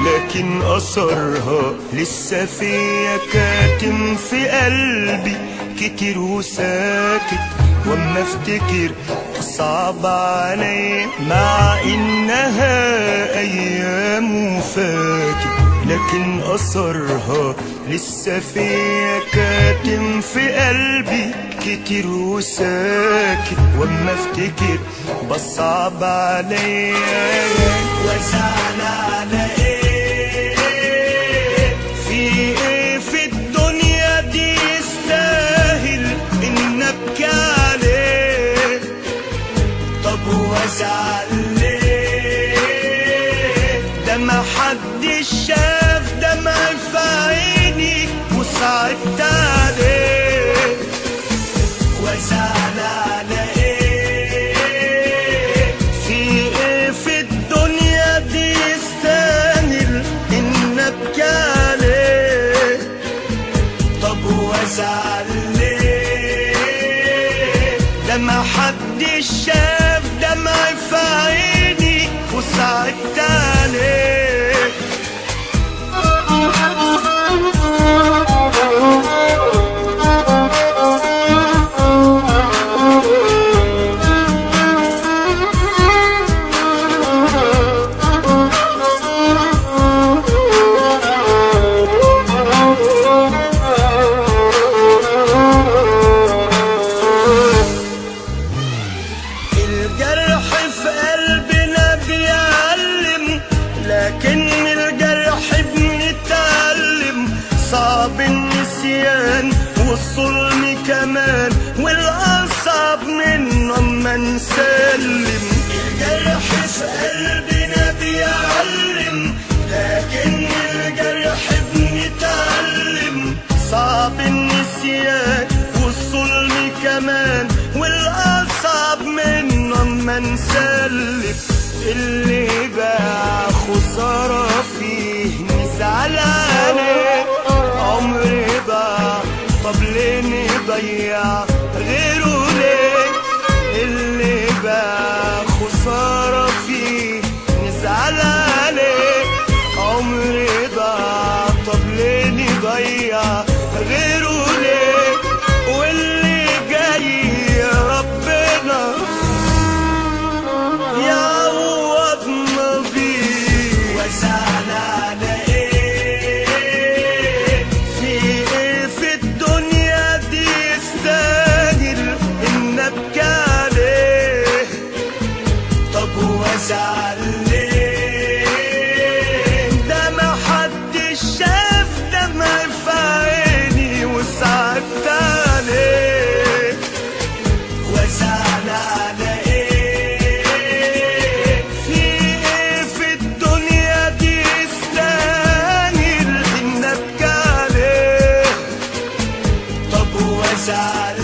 لكن أثرها لسه فيا كاتم في قلبي كتير وساكت. واما افتكر صعب علي مع انها ايام وفاتت، لكن اثرها لسه فيا كاتم في قلبي كتير وساكت. واما افتكر بصعب علي وازعل على ايه، في ايه في الدنيا دي يستاهل ان ابكي عليه؟ طب وازعل ليه؟ ده ما حدش شاف دمعي في عيني وصعبت عليه. وازعل على ايه، في ايه في الدنيا دي يستاهل ان ابكي عليه؟ طب وازعل ليه؟ ده ما حدش شاف دمعي في عيني وصعبت عليه. الجرح في قلبنا بيعلم، لكن الجرح بنتعلم. صعب النسيان والظلم كمان، والأصعب منه اما نسلم. الجرح في قلبنا بيعلم، لكن الجرح بنتعلم. صعب النسيان والظلم كمان، والأصعب منه اما نسلم. اللي باع خسارة فيه نزعل عليه. عمري باع طب ليه نضيع غيره ليه؟ اللي باع خسارة فيه نزعل عليه. عمري ضاع طب ليه نضيع غيره ليه؟ واللي جاي ربنا يعوضنا بيه. وازعل على ايه، في ايه في الدنيا دي يستاهل ان ابكي عليه؟ طب وازعل ليه؟ ده ما حدش شاف دمعي في عيني وصعبت عليه. وازعل على ايه، في ايه في الدنيا دي يستاهل ان ابكي عليه؟ طب وازعل